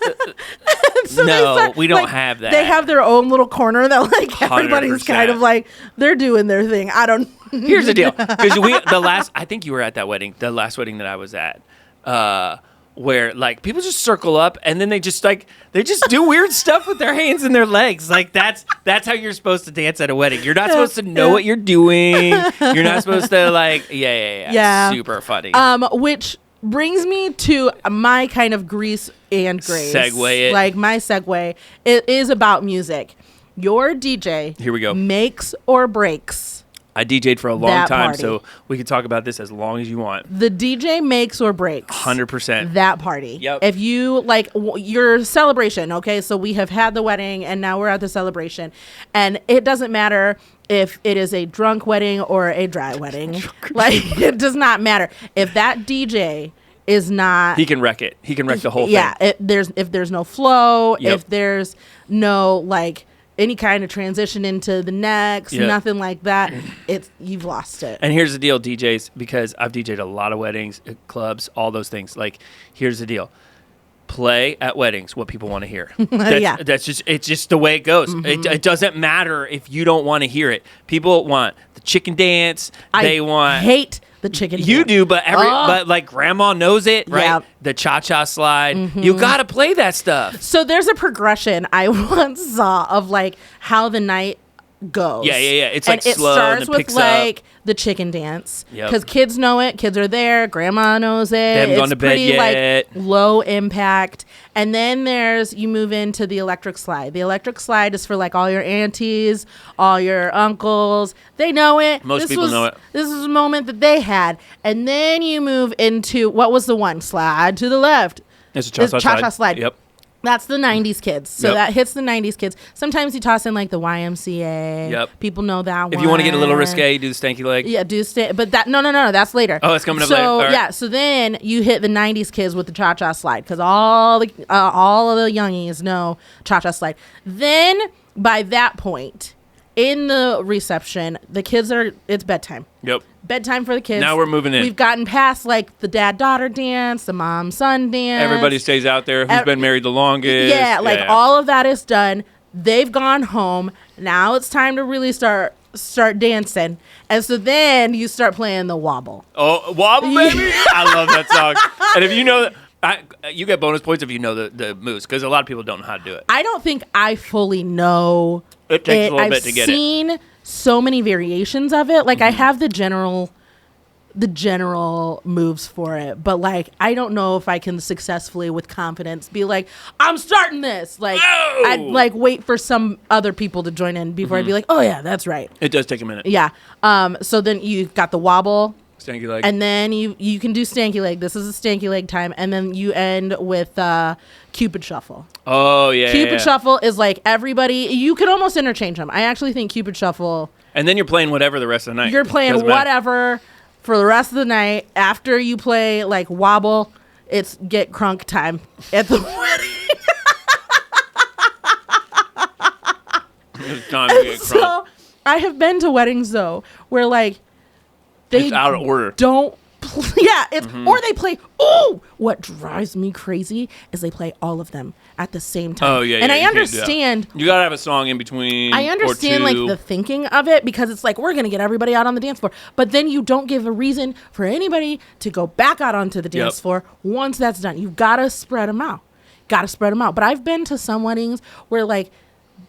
so we don't have that. They have their own little corner that like everybody's 100%. Kind of like they're doing their thing. I don't. Here's the deal, because I think you were at that wedding, the last wedding that I was at, where like people just circle up and then they just do weird stuff with their hands and their legs. Like that's how you're supposed to dance at a wedding. You're not supposed to know what you're doing. You're not supposed to like yeah. Super funny. Which brings me to my kind of grease and grace. Segue it. Like my segue. It is about music. Your DJ. Here we go. Makes or breaks. I DJ'd for a long time, party. so we can talk about this as long as you want. The DJ makes or breaks 100% that party. Yep. If you like your celebration, okay, so we have had the wedding and now we're at the celebration, and it doesn't matter if it is a drunk wedding or a dry wedding. Like it does not matter if that DJ is not. He can wreck it. He can wreck the whole thing. Yeah, if there's no flow, Yep. if there's no like any kind of transition into the next, Yep. nothing like that, you've lost it. And here's the deal, DJs, because I've DJed a lot of weddings, clubs, all those things. Like, here's the deal. Play at weddings what people want to hear. It's just the way it goes. It doesn't matter if you don't want to hear it. People want the chicken dance. I hate the chicken You dance. do, but like grandma knows it, right? Yep. The cha-cha slide. You got to play that stuff. So there's a progression I once saw of like how the night goes. Yeah. It's like and slow it starts and it with picks like up. the chicken dance Yep. because kids know it. Kids are there. Grandma knows it. They haven't gone to bed pretty yet. like low impact. And then you move into the electric slide. The electric slide is for like all your aunties, all your uncles. They know it. Most people know it. This is a moment that they had. And then you move into what was the one? Slide to the left. It's a cha-cha slide. Yep. That's the 90s kids. So Yep. that hits the 90s kids. Sometimes you toss in like the YMCA. Yep. People know that one. If you want to get a little risque, do the stanky leg. Yeah, but that no, that's later. Oh, it's coming up so, later. All right. Yeah, so then you hit the 90s kids with the cha-cha slide because all of the youngies know cha-cha slide. Then by that point in the reception, the kids it's bedtime. Yep. Bedtime for the kids. Now we're moving in. We've gotten past like the dad-daughter dance, the mom-son dance. Everybody stays out there. Who's been married the longest? Yeah, all of that is done. They've gone home. Now it's time to really start dancing. And so then you start playing the wobble. Oh, wobble, baby! I love that song. And if you know that, you get bonus points if you know the moves because a lot of people don't know how to do it. I don't think I fully know It takes a little bit to get it. I've seen so many variations of it. Like I have the general moves for it, but like I don't know if I can successfully with confidence be like, I'm starting this. Like I'd like wait for some other people to join in before I'd be like, oh yeah, that's right. It does take a minute. Yeah. So then you've got the wobble. Stanky leg. And then you can do stanky leg. This is a stanky leg time. And then you end with Cupid Shuffle. Oh, yeah. Cupid Shuffle is like everybody. You could almost interchange them. I actually think Cupid Shuffle. And then you're playing whatever the rest of the night. You're playing Doesn't matter. whatever for the rest of the night. After you play like wobble, it's get crunk time at the wedding. It's time to get crunk. So I have been to weddings though where like they It's out of order. don't play, or they play. Oh, what drives me crazy is they play all of them at the same time. Oh, yeah, and yeah, I you can't do that. understand. You gotta have a song in between. I understand or like two. the thinking of it because it's like we're gonna get everybody out on the dance floor, but then you don't give a reason for anybody to go back out onto the dance floor once that's done. You've got to spread them out. But I've been to some weddings where like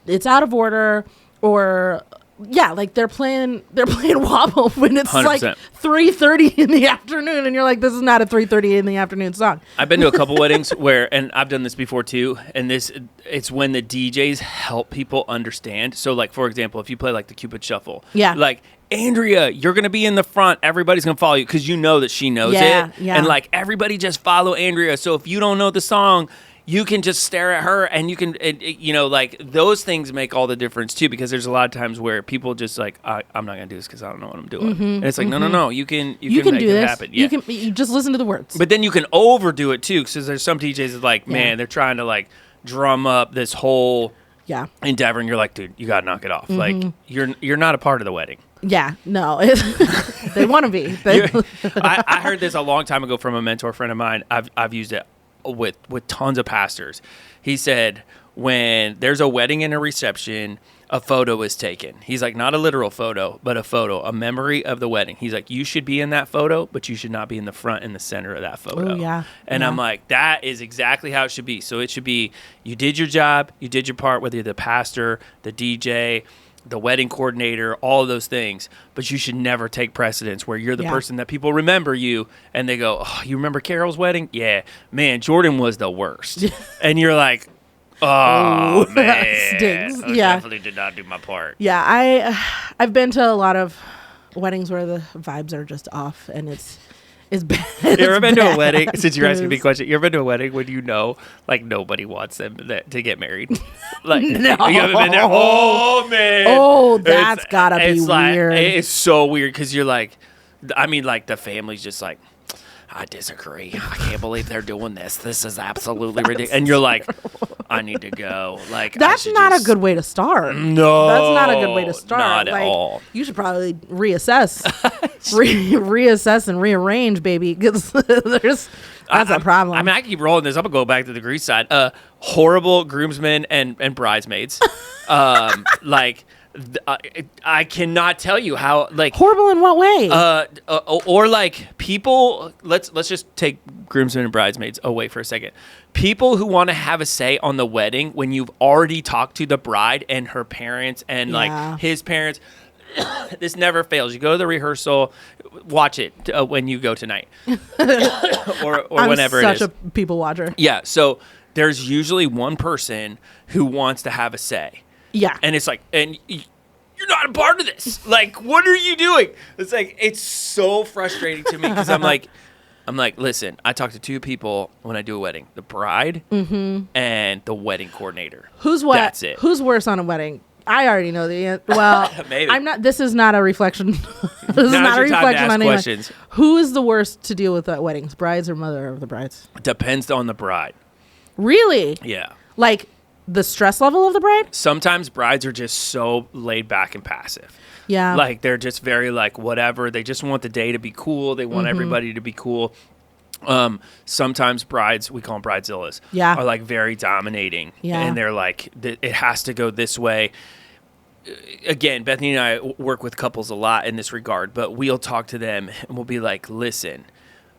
it's out of order or. Yeah, like they're playing wobble when it's 100%. like 3:30 in the afternoon, and you're like, this is not a 3:30 in the afternoon song. I've been to a couple weddings where, and I've done this before too, and it's when the DJs help people understand. So, like, for example, if you play like the Cupid Shuffle, Yeah. like, Andrea, you're going to be in the front. Everybody's going to follow you because you know that she knows it. Yeah. And, like, everybody just follow Andrea. So if you don't know the song, you can just stare at her and you can, like those things make all the difference too, because there's a lot of times where people just like, I'm not going to do this because I don't know what I'm doing. And it's like, no, you can You make can do it this. happen. Yeah. You just listen to the words. But then you can overdo it too, because there's some DJs that like, man, they're trying to like drum up this whole endeavor, and you're like, dude, you got to knock it off. Like you're not a part of the wedding. Yeah, no, they want to be. I heard this a long time ago from a mentor friend of mine. I've used it with tons of pastors. He said when there's a wedding and a reception, a photo is taken. He's like, not a literal photo, but a photo, a memory of the wedding. He's like, you should be in that photo, but you should not be in the front and the center of that photo. Oh, yeah. And I'm like, that is exactly how it should be. So it should be, you did your job, you did your part, whether you're the pastor, the DJ, the wedding coordinator, all of those things, but you should never take precedence where you're the person that people remember you and they go, oh, you remember Carol's wedding? Yeah, man, Jordan was the worst. And you're like, oh, man, that stings. I definitely did not do my part. Yeah, I've been to a lot of weddings where the vibes are just off and it's bad. You ever been to a wedding, since you're asking me a question, you ever been to a wedding when you know, like, nobody wants them to get married? Like, No. You haven't been there? Oh, man. Oh, that's gotta be it's like, weird. It's so weird because you're like, I mean, like, the family's just like, I disagree. I can't believe they're doing this. This is absolutely ridiculous. And you're like, I need to go. Like, that's not a good way to start. No, that's not a good way to start. Not at all. You should probably reassess, reassess and rearrange, baby, because that's a problem. I mean, I keep rolling this. I'm gonna go back to the grease side. Horrible groomsmen and bridesmaids. Like. I cannot tell you how, like, horrible in what way? Or like people. Let's just take groomsmen and bridesmaids away for a second. People who want to have a say on the wedding when you've already talked to the bride and her parents and like his parents. This never fails. You go to the rehearsal, watch it when you go tonight, or whenever it is. I'm such a people watcher. Yeah. So there's usually one person who wants to have a say. Yeah. And it's like, and you're not a part of this. Like, what are you doing? It's like, it's so frustrating to me because I'm like, listen, I talk to two people when I do a wedding, the bride and the wedding coordinator. Who's what? That's it. Who's worse on a wedding? I already know the answer. Well, maybe. I'm not. This is not a reflection. This is not a reflection on anyone. Who is the worst to deal with at weddings? Brides or mother of the brides? Depends on the bride. Really? Yeah. Like the stress level of the bride? Sometimes brides are just so laid back and passive. Yeah. Like they're just very like whatever. They just want the day to be cool. They want everybody to be cool. Sometimes brides, we call them bridezillas, are like very dominating. Yeah. And they're like, it has to go this way. Again, Bethany and I work with couples a lot in this regard, but we'll talk to them and we'll be like, listen,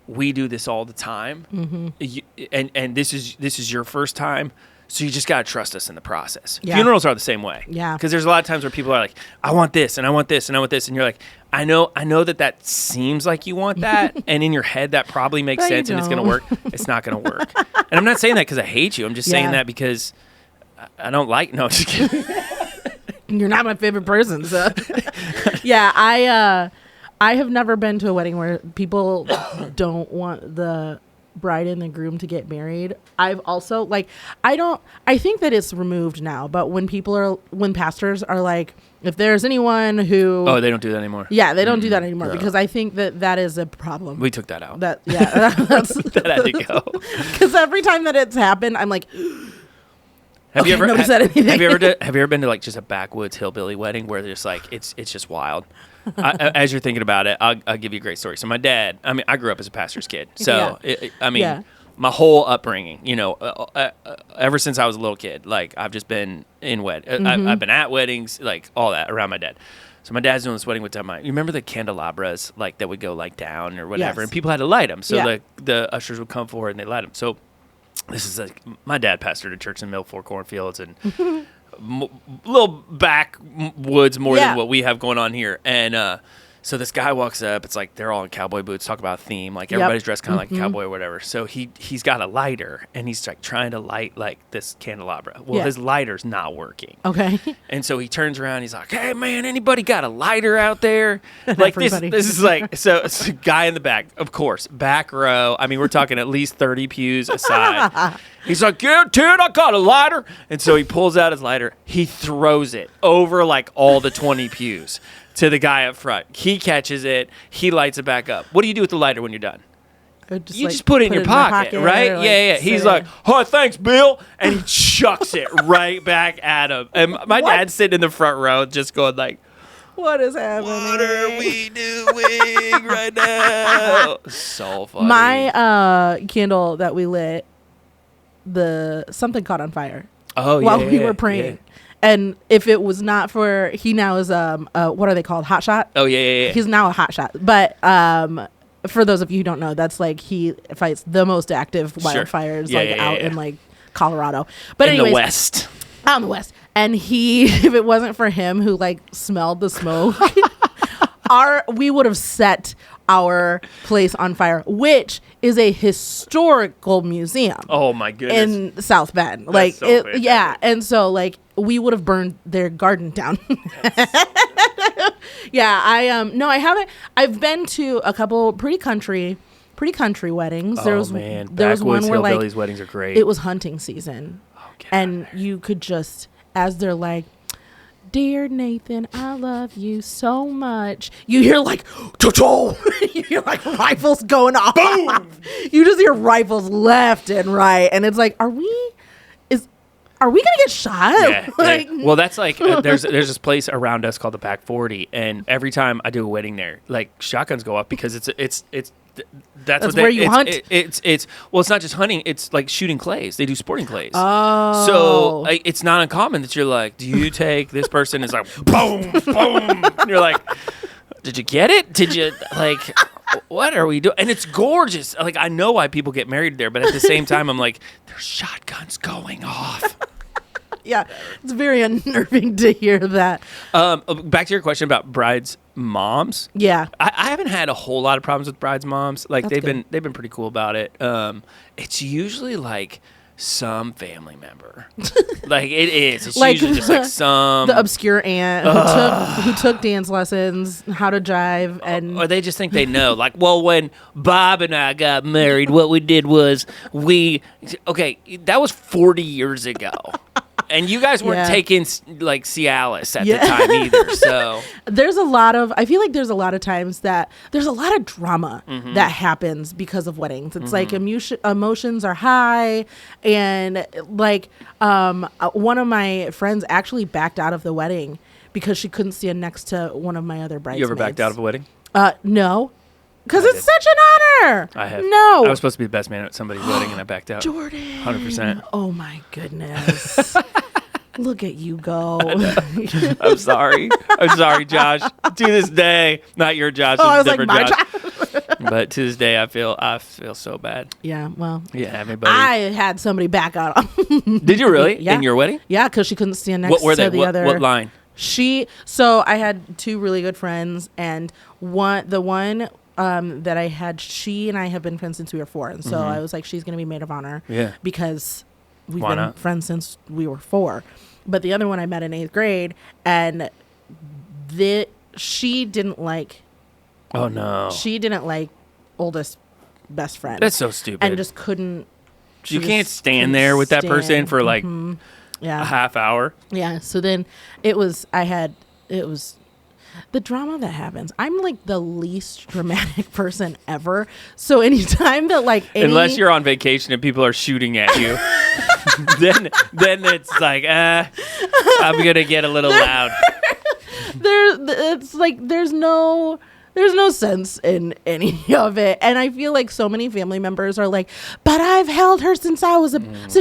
we do this all the time. And this is your first time. So you just got to trust us in the process. Yeah. Funerals are the same way. Yeah. Because there's a lot of times where people are like, I want this and I want this and I want this. And you're like, I know that seems like you want that. And in your head, that probably makes sense and it's going to work. It's not going to work. And I'm not saying that because I hate you. I'm just saying that because I don't like, no, just kidding. You're not my favorite person. So yeah, I have never been to a wedding where people don't want the bride and the groom to get married. I've also I think that it's removed now, but when pastors are like, if there's anyone who they don't do that anymore. Yeah, they don't do that anymore because I think that is a problem. We took that out. That had to go. Because every time that it's happened, I'm like, Have you ever said anything? Have you ever been to like just a backwoods hillbilly wedding where there's like it's just wild? As you're thinking about it, I'll give you a great story. So my dad, I grew up as a pastor's kid. So my whole upbringing, ever since I was a little kid, like I've just been in I've been at weddings, like all that around my dad. So my dad's doing this wedding with my. You remember the candelabras like that would go like down or whatever, and people had to light them. So the ushers would come forward and they light them. So this is like my dad pastored a church in Milford Cornfields and little backwoods more than what we have going on here. And so this guy walks up. It's like they're all in cowboy boots. Talk about a theme. Like everybody's dressed kind of like a cowboy or whatever. So he's got a lighter and he's like trying to light like this candelabra. Well, his lighter's not working. Okay. And so he turns around. He's like, "Hey man, anybody got a lighter out there?" Like this is like so. It's a guy in the back, of course, back row. I mean, we're talking at least 30 pews aside. He's like, "Yeah, dude, I got a lighter." And so he pulls out his lighter. He throws it over like all the 20 pews. To the guy up front. He catches it. He lights it back up. What do you do with the lighter when you're done? You just put it in your pocket, right? Yeah. He's like, "Oh, thanks, Bill." And he chucks it right back at him. And my dad's sitting in the front row just going like, what is happening? What are we doing right now? So funny. My candle that we lit, something caught on fire. Oh, yeah. While we were praying. Yeah. And if it was not for, he now is what are they called? Hot shot? Oh yeah. He's now a hot shot. But for those of you who don't know, that's like he fights the most active wildfires out in like Colorado. But anyways, in the West. Out in the West. And if it wasn't for him who like smelled the smoke, we would have set our place on fire, which is a historical museum. Oh my goodness! In South Bend, that's so and so like we would have burned their garden down. Yeah, I haven't. I've been to a couple pretty country weddings. There was one where like weddings are great. It was hunting season, and you could just as they're like, Dear Nathan, I love you so much. You hear like, Cho-cho! You hear like rifles going off. Boom! You just hear rifles left and right. And it's like, are we going to get shot? Yeah, like, well, that's like, there's this place around us called the Back 40. And every time I do a wedding there, like shotguns go off because that's where you hunt. Well, it's not just hunting. It's like shooting clays. They do sporting clays. Oh. So like, it's not uncommon that you're like, do you take this person? Is like, boom, boom. And you're like, did you get it? Did you like, what are we doing? And it's gorgeous. Like, I know why people get married there, but at the same time, I'm like, there's shotguns going off. Yeah, it's very unnerving to hear that. Back to your question about brides' moms. Yeah, I haven't had a whole lot of problems with brides' moms. Like That's they've been pretty cool about it. It's usually like some family member. Like it is. It's like usually just like some the obscure aunt who took dance lessons, how to drive, and or they just think they know. Like, well, when Bob and I got married, what we did was that was 40 years ago. And you guys weren't taking like Cialis at the time either. So I feel like there's a lot of times that there's a lot of drama that happens because of weddings. It's like emotions are high, and like one of my friends actually backed out of the wedding because she couldn't stand next to one of my other bridesmaids. You ever backed out of a wedding? No. Because it's such an honor. I have. No. I was supposed to be the best man at somebody's wedding, and I backed out. Jordan. 100%. Oh, my goodness. Look at you go. I'm sorry. Josh. To this day, not your Josh. I was different like, Josh. But to this day, I feel so bad. Yeah, well. Yeah, everybody. I had somebody back out. Did you really? Yeah. In your wedding? Yeah, because she couldn't stand next to the other. What line? So I had two really good friends, and the one that I had, she and I have been friends since we were 4, and so I was like, she's going to be maid of honor. Yeah. Because we've Why been not? friends since we were 4. But the other one I met in 8th grade, and she didn't like. Oh no. She didn't like oldest best friend. That's so stupid. And just couldn't. You can't stand there with that person for like a half hour. Yeah. So then it was the drama that happens. I'm like the least dramatic person ever. So anytime that like unless you're on vacation and people are shooting at you, then it's like I'm gonna get a little loud. It's like there's no sense in any of it, and I feel like so many family members are like, but I've held her since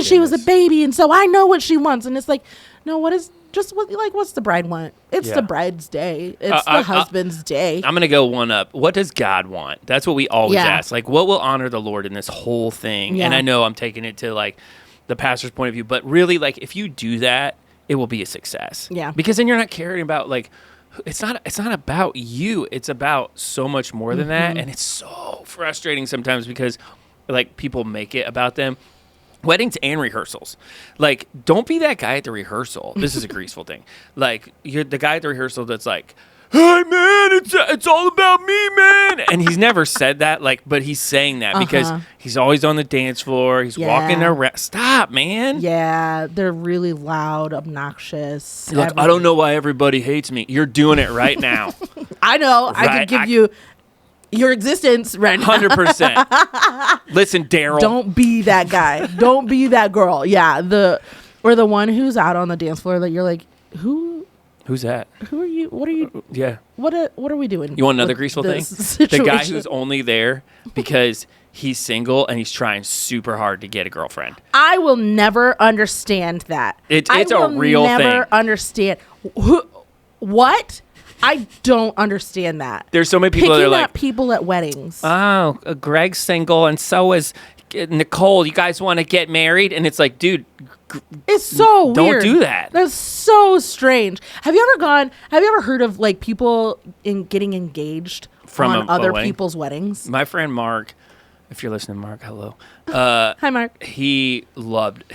she was a baby, and so I know what she wants. And it's like, no, what's the bride want? It's the bride's day. It's the husband's day. I'm gonna go one up. What does God want? That's what we always ask. Like, what will honor the Lord in this whole thing? Yeah. And I know I'm taking it to like the pastor's point of view, but really, like, if you do that, it will be a success. Yeah. Because then you're not caring about like. It's not about you. It's about so much more than that. And it's so frustrating sometimes because like people make it about them. Weddings and rehearsals. Like, don't be that guy at the rehearsal. This is a graceful thing. Like, you're the guy at the rehearsal that's like, hey man, it's all about me, man. And he's never said that, like, but he's saying that because he's always on the dance floor. He's walking around. Stop, man. Yeah, they're really loud, obnoxious. Like, I don't know why everybody hates me. You're doing it right now. I know. Right? I could give you your existence right now. 100%. Listen, Daryl. Don't be that guy. Don't be that girl. Yeah, the one who's out on the dance floor that you're like, Who's that? Who are you? What are you? Yeah. What are we doing? You want another graceful thing? Situation? The guy who's only there because he's single and he's trying super hard to get a girlfriend. I will never understand that. It's a real thing. Never understand. What? I don't understand that. There's so many people that are like people at weddings. Oh, Greg's single and so is Nicole. You guys want to get married? And it's like, dude. It's so weird. Don't do that. That's so strange. Have you ever heard of like people getting engaged on other people's weddings? My friend Mark, if you're listening, Mark, hello. Hi, Mark. He loved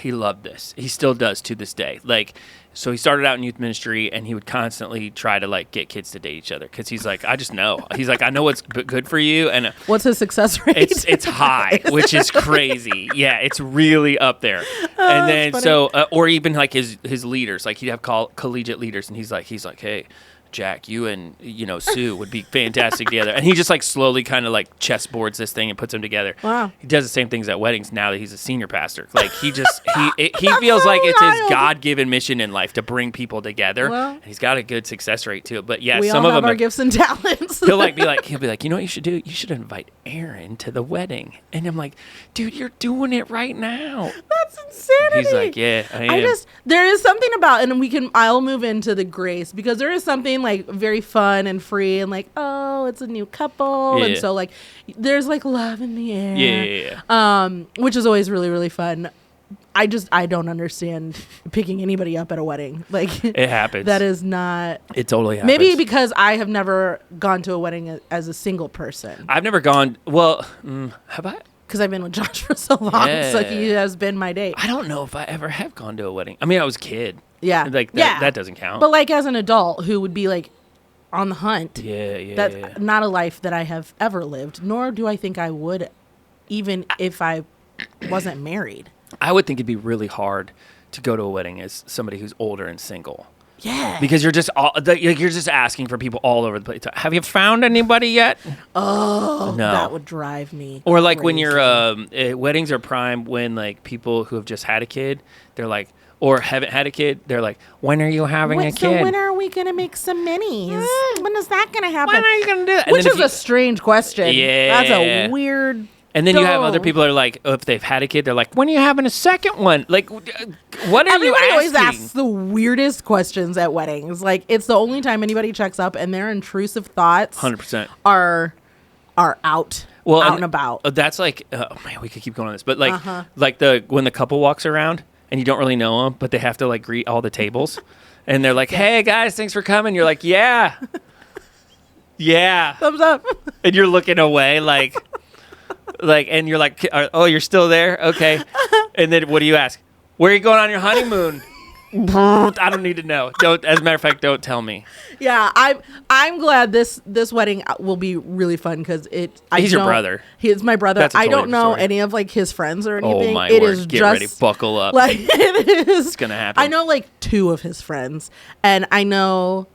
this. He still does to this day. Like, So he started out in youth ministry, and he would constantly try to like get kids to date each other because he's like, I just know. He's like, I know what's good for you, and what's his success rate? It's high, which is crazy. Yeah, it's really up there. And then or even like his leaders, like he'd have collegiate leaders, and he's like, hey, Jack, you and Sue would be fantastic together. And he just like slowly kind of like chessboards this thing and puts them together. Wow. He does the same things at weddings now that he's a senior pastor. Like he feels like it's his God-given mission in life to bring people together. Well, and he's got a good success rate too. But yeah, we some all of have them our gifts and talents. he'll be like, you know what you should do? You should invite Aaron to the wedding. And I'm like, dude, you're doing it right now. That's insanity. He's like, yeah, I am. There is something about, and I'll move into the grace, because there is something like very fun and free and like, oh, it's a new couple. Yeah. And so like there's like love in the air. Yeah. Which is always really, really fun. I don't understand picking anybody up at a wedding. Like it happens. That is not. It totally happens. Maybe because I have never gone to a wedding as a single person. I've never gone. Well, have I? Because I've been with Josh for so long, Yeah. so he has been my date. I don't know if I ever have gone to a wedding. I mean, I was a kid. Yeah. Like that doesn't count. But like as an adult who would be like on the hunt. Yeah. That's not a life that I have ever lived, nor do I think I would, even if I wasn't married. I would think it'd be really hard to go to a wedding as somebody who's older and single. Yeah. Because you're just you're just asking for people all over the place. Have you found anybody yet? Oh, no. That would drive me. Or like when crazy. you're weddings are prime when like people who have just had a kid, they're like, or haven't had a kid, they're like, when are you having a kid? So when are we gonna make some minis? When is that gonna happen? When are you gonna do that? Which is a strange question. Yeah. That's a weird. And then you have other people that are like, oh, if they've had a kid, they're like, when are you having a second one? Like, what are Everybody you asking? always asks the weirdest questions at weddings. Like, it's the only time anybody checks up, and their intrusive thoughts 100% are out and about. That's like, oh man, we could keep going on this, but like when the couple walks around and you don't really know them, but they have to like greet all the tables, and they're like, hey guys, thanks for coming. You're like, yeah, Thumbs up. and you're looking away like. And you're like, oh, you're still there? Okay. And then what do you ask? Where are you going on your honeymoon? I don't need to know. As a matter of fact, don't tell me. Yeah, I'm glad this wedding will be really fun because he's your brother. He's my brother. That's a I totally don't know different story. any of like his friends or anything. Oh my It word! is Get just, ready, buckle up. Like it is. It's gonna happen. I know like two of his friends, and I know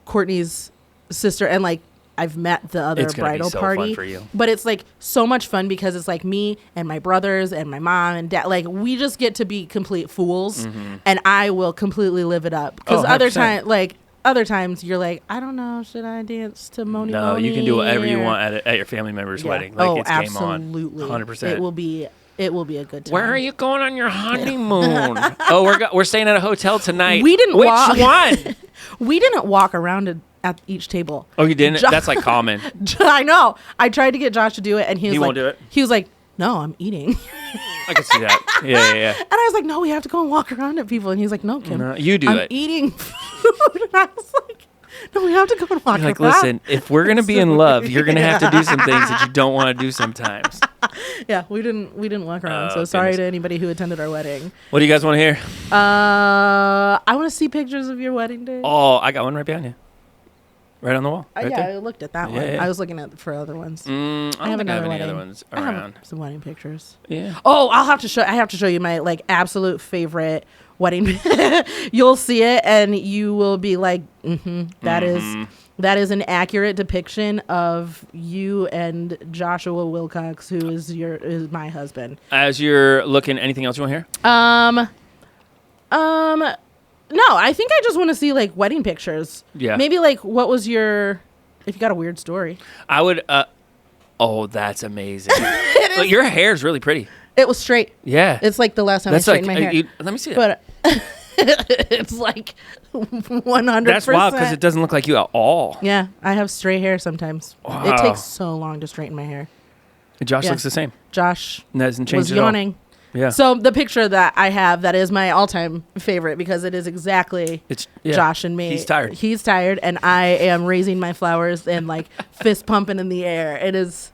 Courtney's sister, and like I've met the other It's gonna be bridal so party. fun for you. But it's like so much fun because it's like me and my brothers and my mom and dad. Like we just get to be complete fools, and I will completely live it up. Because 100%. other times you're like, I don't know, should I dance to Moni? No, you can do whatever you want at your family member's wedding. Like it's game on. Absolutely. 100%. It will be a good time. Where are you going on your honeymoon? Oh, we're staying at a hotel tonight. We didn't Which walk. one? We didn't walk around at each table. Oh, you didn't? That's like common. I know. I tried to get Josh to do it, and he won't do it? He was like, no, I'm eating. I can see that. Yeah. And I was like, no, we have to go and walk around at people. And he's like, no, Kim. No, you do I'm it. eating food. And I was like, no, we have to go and walk You're like, around. listen, if we're going to be in love, you're going to have to do some things that you don't want to do sometimes. Yeah, we didn't walk around. So Oh, sorry goodness. to anybody who attended our wedding. What do you guys want to hear? I want to see pictures of your wedding day. Oh, I got one right behind you. Right on the wall. Right yeah, there. I looked at that one. Yeah. I was looking at for other ones. I don't have think I have another any other wedding. ones I have around. some wedding pictures. Yeah. Oh, I have to show you my like absolute favorite wedding. You'll see it and you will be like, that is an accurate depiction of you and Joshua Wilcox, who is my husband. As you're looking, anything else you want to hear? No, I think I just want to see like wedding pictures. Yeah. Maybe like what was if you got a weird story. I would. Oh, that's amazing. Look, your hair's really pretty. It was straight. Yeah. It's like the last time That's I straightened like. my hair. Let me see it. But it's like 100%. That's wild because it doesn't look like you at all. Yeah, I have straight hair sometimes. Wow. It takes so long to straighten my hair. Josh Yeah. looks the same. Josh Hasn't changed was at all. yawning. Yeah. So the picture that I have, that is my all-time favorite because it is exactly Josh and me. He's tired. He's tired, and I am raising my flowers and like fist pumping in the air. It is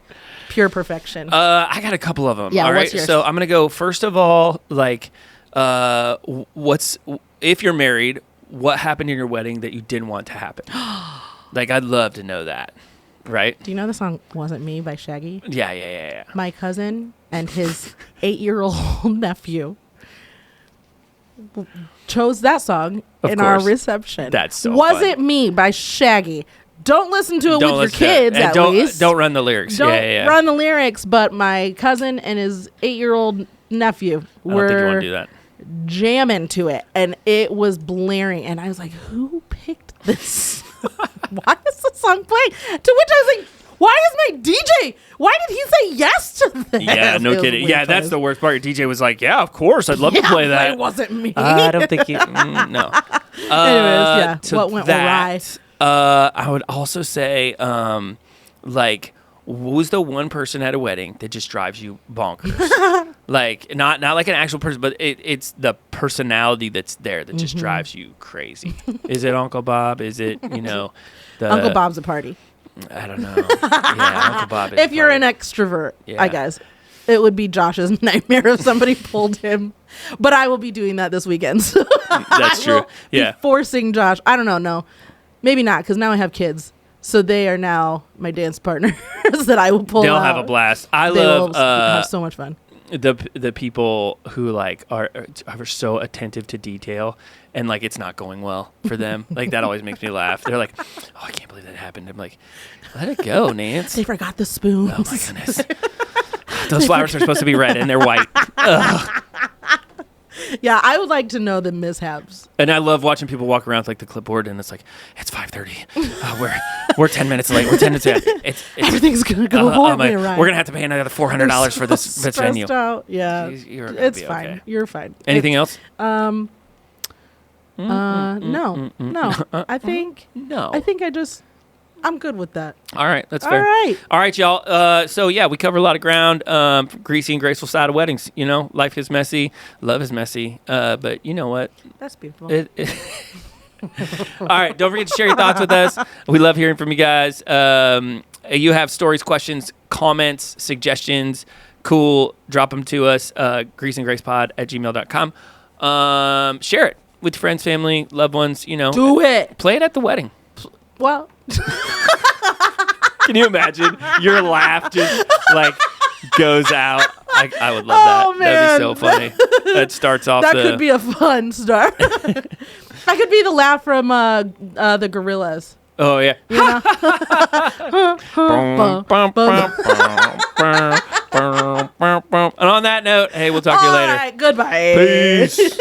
pure perfection. I got a couple of them. Yeah, all right. what's yours? So I'm gonna go first of all. Like, if you're married, what happened in your wedding that you didn't want to happen? Like, I'd love to know that. Right? Do you know the song Wasn't Me by Shaggy? Yeah. My cousin and his 8-year-old nephew chose that song in our reception. That's so Wasn't fun. Me by Shaggy. Don't listen to it with your kids, at least. Don't run the lyrics. Don't run the lyrics, but my cousin and his 8-year-old nephew I don't think you want were to do that. jamming to it, and it was blaring. And I was like, who picked this? Why is the song playing? To which I was like, why is my DJ? Why did he say yes to this? Yeah, no kidding. Yeah, that's the worst part. Your DJ was like, yeah, of course. I'd love to play that. It wasn't me. I don't think you... no. Anyways, yeah. What went awry? I would also say, like, who's the one person at a wedding that just drives you bonkers? Like, not like an actual person, but it's the personality that's there that just drives you crazy. Is it Uncle Bob? Is it, Uncle Bob's a party. I don't know. Yeah, Uncle Bob is if you're an extrovert, Yeah. I guess. It would be Josh's nightmare if somebody pulled him. But I will be doing that this weekend. So That's true. Yeah. Forcing Josh. I don't know. No. Maybe not, because now I have kids. So they are now my dance partners that I will pull They'll out. have a blast. I They love will have so much fun. the people who like are so attentive to detail and like it's not going well for them. Like that always makes me laugh. They're like, "Oh, I can't believe that happened." I'm like, "Let it go, Nance." They forgot the spoons. Oh my goodness. Those flowers are supposed to be red and they're white. Ugh. Yeah, I would like to know the mishaps. And I love watching people walk around with like the clipboard and it's like, it's 5:30. We're 10 minutes late. We're 10 minutes late. Everything's going to go horribly right. We're going to have to pay another $400 for this venue. Out. Yeah. It's fine. Okay. You're fine. Anything else? No. I think I'm good with that. All right, that's fair. All right, y'all. So yeah, we cover a lot of ground. Greasy and graceful side of weddings. Life is messy, love is messy. But you know what? That's beautiful. All right, don't forget to share your thoughts with us. We love hearing from you guys. You have stories, questions, comments, suggestions. Cool, drop them to us. greasyandgracepod@gmail.com. Share it with friends, family, loved ones. Do it. Play it at the wedding. Well. Can you imagine? Your laugh just like goes out. I would love that. Oh, man. That'd be so funny. That starts off. That could be a fun start. That could be the laugh from the Gorillas. Oh yeah. And on that note, hey, we'll talk to you later. All right, goodbye. Peace.